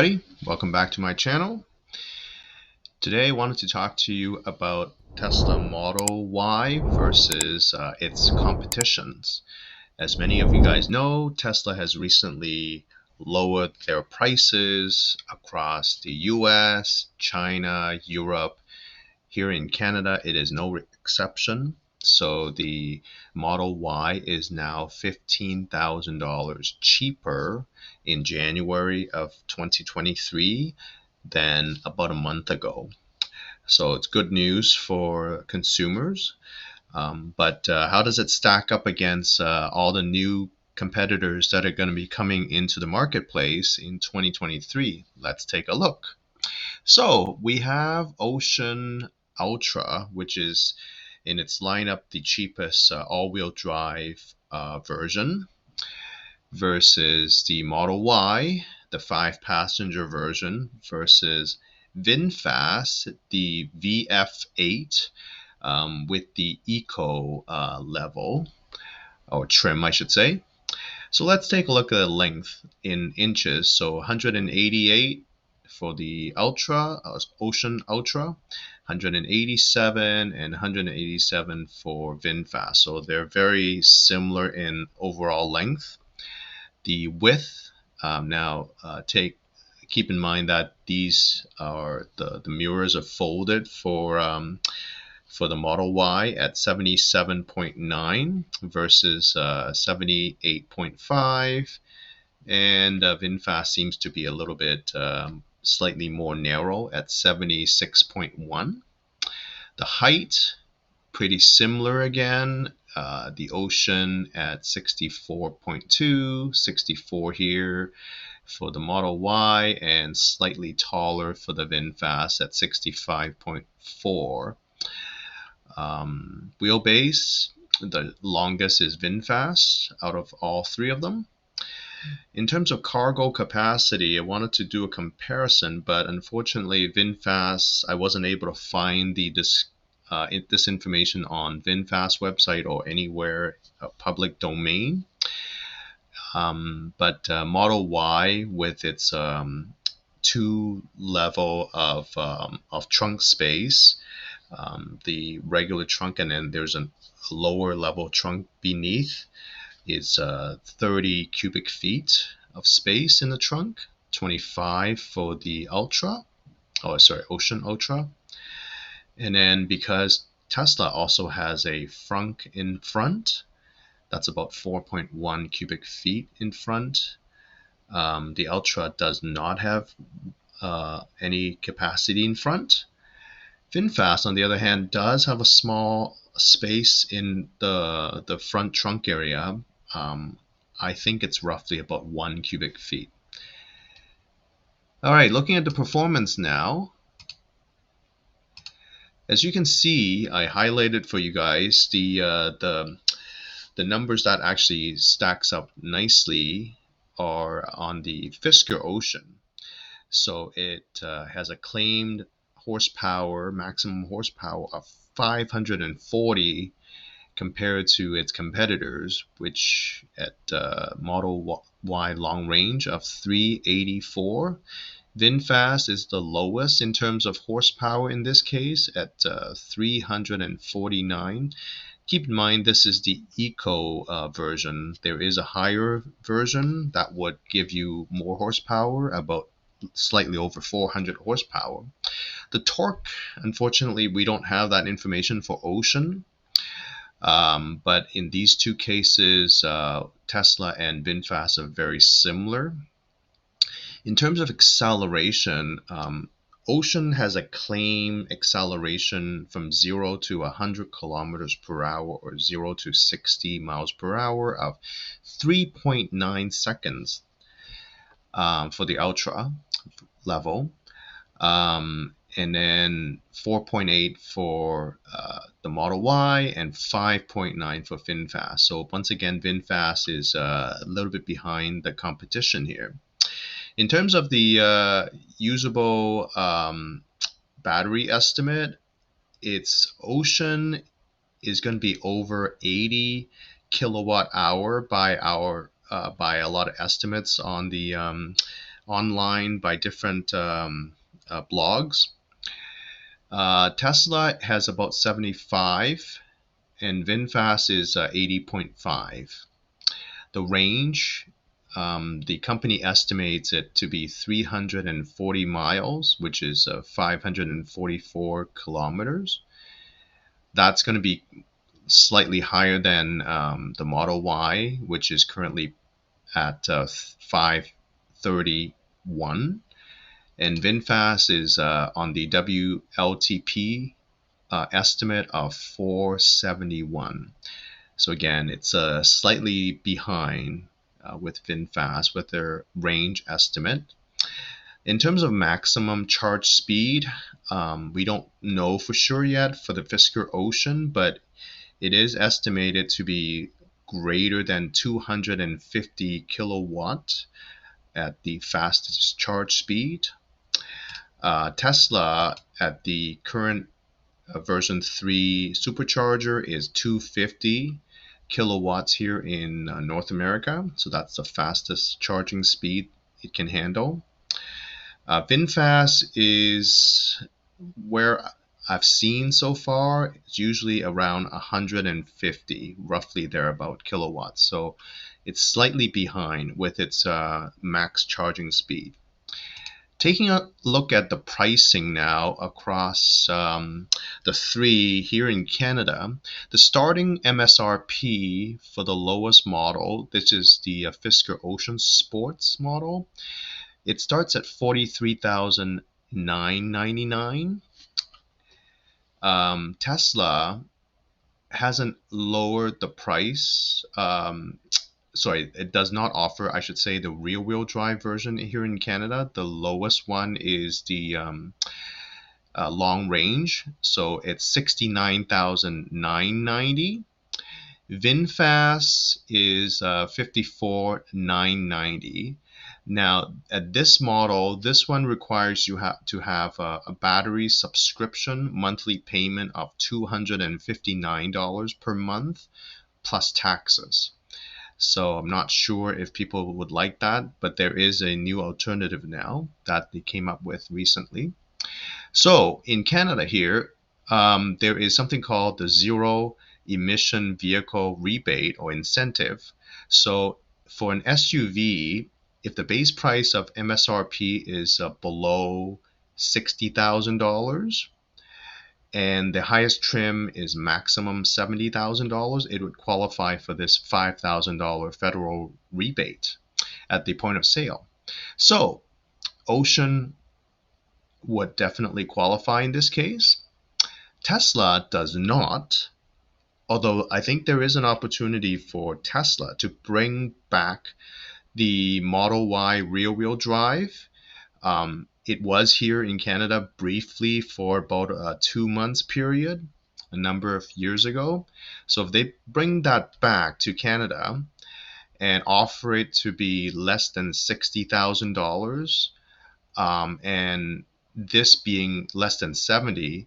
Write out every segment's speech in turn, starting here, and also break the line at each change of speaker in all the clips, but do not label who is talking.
Everybody, welcome back to my channel. Today I wanted to talk to you about Tesla Model Y versus its competitions. As many of you guys know, Tesla has recently lowered their prices across the US, China, Europe. Here in Canada, it is no exception. So the Model Y is now $15,000 cheaper in January of 2023 than about a month ago. So it's good news for consumers. But how does it stack up against all the new competitors that are going to be coming into the marketplace in 2023? Let's take a look. So we have Ocean Ultra, which is in its lineup the cheapest all-wheel drive version, versus the Model Y, the 5-passenger version, versus Vinfast, the VF8 with the Eco level, or trim, I should say. So let's take a look at the length in inches. So 188 for the Ultra, Ocean Ultra, 187 and 187 for VinFast. So they're very similar in overall length. The width, keep in mind that these are the mirrors are folded for the Model Y at 77.9 versus 78.5, and VinFast seems to be a little bit slightly more narrow at 76.1. The height, pretty similar again. The Ocean at 64.2, 64 here for the Model Y, and slightly taller for the VinFast at 65.4. Wheelbase, the longest is VinFast out of all three of them. In terms of cargo capacity, I wanted to do a comparison, but unfortunately VinFast, I wasn't able to find this information on VinFast website or anywhere public domain. But Model Y, with its two level of trunk space, the regular trunk, and then there's a lower level trunk beneath, is 30 cubic feet of space in the trunk, 25 for the Ocean Ultra. And then because Tesla also has a frunk in front, that's about 4.1 cubic feet in front. The Ultra does not have any capacity in front. VinFast, on the other hand, does have a small space in the front trunk area. I think it's roughly about 1 cubic feet. All right, looking at the performance now. As you can see, I highlighted for you guys the numbers that actually stacks up nicely are on the Fisker Ocean. So it has a claimed maximum horsepower of 540 compared to its competitors, which at Model Y long range of 384. VinFast is the lowest in terms of horsepower in this case at 349. Keep in mind this is the Eco version. There is a higher version that would give you more horsepower, about slightly over 400 horsepower. The torque, unfortunately, we don't have that information for Ocean. But in these two cases, Tesla and VinFast are very similar. In terms of acceleration, Ocean has a claim acceleration from 0 to 100 kilometers per hour or 0 to 60 miles per hour of 3.9 seconds for the Ultra level. And then 4.8 for the Model Y and 5.9 for VinFast. So once again, VinFast is a little bit behind the competition here. In terms of the usable battery estimate, its Ocean is going to be over 80 kilowatt hour by a lot of estimates on the online by different blogs. Tesla has about 75, and VinFast is 80.5. The range, the company estimates it to be 340 miles, which is 544 kilometers. That's going to be slightly higher than the Model Y, which is currently at 531. And VinFast is on the WLTP estimate of 471. So again, it's slightly behind with VinFast with their range estimate. In terms of maximum charge speed, we don't know for sure yet for the Fisker Ocean, but it is estimated to be greater than 250 kilowatt at the fastest charge speed. Tesla at the current version 3 supercharger is 250 kilowatts here in North America, so that's the fastest charging speed it can handle. VinFast is where I've seen so far, it's usually around 150, roughly thereabout kilowatts. So it's slightly behind with its max charging speed. Taking a look at the pricing now across the three here in Canada, the starting MSRP for the lowest model, this is the Fisker Ocean Sports model, it starts at $43,999. Tesla hasn't lowered the price. Sorry, it does not offer, I should say, the rear-wheel drive version here in Canada. The lowest one is the long range, so it's $69,990. VinFast is $54,990. Now, at this model, this one requires you to have a battery subscription monthly payment of $259 per month plus taxes. So I'm not sure if people would like that, but there is a new alternative now that they came up with recently. So in Canada here, there is something called the Zero Emission Vehicle Rebate or Incentive. So for an SUV, if the base price of MSRP is below $60,000 and the highest trim is maximum $70,000, it would qualify for this $5,000 federal rebate at the point of sale. So Ocean would definitely qualify in this case. Tesla does not, although I think there is an opportunity for Tesla to bring back the Model Y rear-wheel drive. It was here in Canada briefly for about a 2 months period, a number of years ago. So if they bring that back to Canada and offer it to be less than $60,000, and this being less than 70,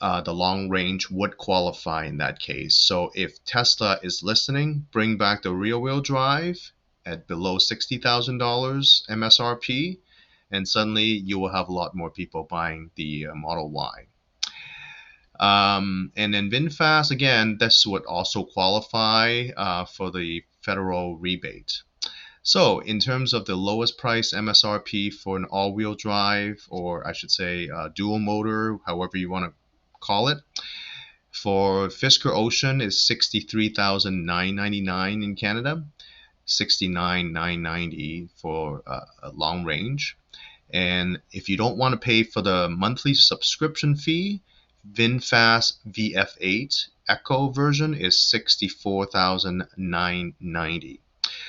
the long range would qualify in that case. So if Tesla is listening, bring back the rear-wheel drive at below $60,000 MSRP, and suddenly you will have a lot more people buying the Model Y. And then VinFast, again, this would also qualify for the federal rebate. So in terms of the lowest price MSRP for an all-wheel drive, or I should say dual motor, however you want to call it, for Fisker Ocean is $63,999 in Canada, $69,990 for a long range. And if you don't want to pay for the monthly subscription fee, VinFast VF8 Eco version is $64,990.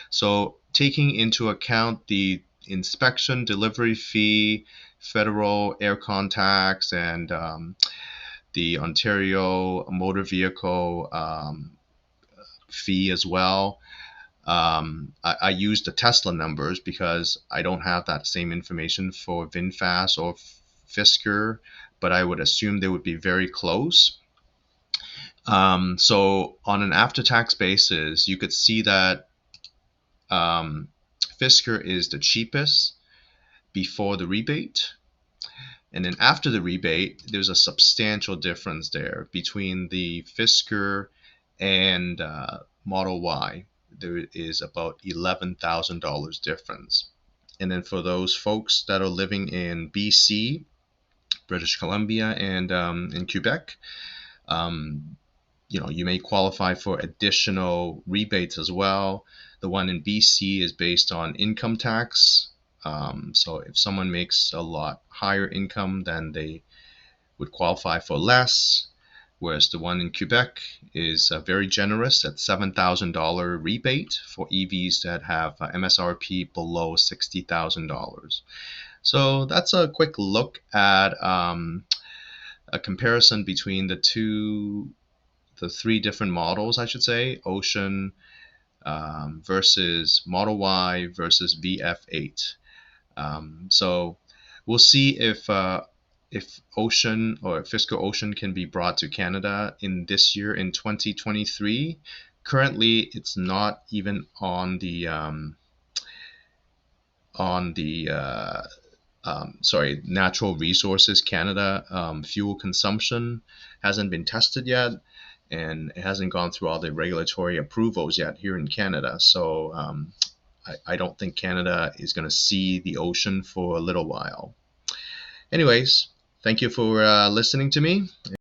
So taking into account the inspection, delivery fee, federal aircon tax, and the Ontario motor vehicle fee as well, I use the Tesla numbers because I don't have that same information for VinFast or Fisker, but I would assume they would be very close. So on an after-tax basis, you could see that Fisker is the cheapest before the rebate. And then after the rebate, there's a substantial difference there between the Fisker and Model Y. There is about $11,000 difference. And then for those folks that are living in BC, British Columbia, and in Quebec, you may qualify for additional rebates as well. The one in BC is based on income tax. So if someone makes a lot higher income, then they would qualify for less. Whereas the one in Quebec is very generous at $7,000 rebate for EVs that have MSRP below $60,000. So that's a quick look at a comparison between the three different models, I should say, Ocean versus Model Y versus VF8. So we'll see if Ocean or Fisker Ocean can be brought to Canada in this year in 2023. Currently, it's not even on the Natural Resources Canada fuel consumption hasn't been tested yet, and it hasn't gone through all the regulatory approvals yet here in Canada. So I don't think Canada is going to see the Ocean for a little while. Anyways, thank you for listening to me.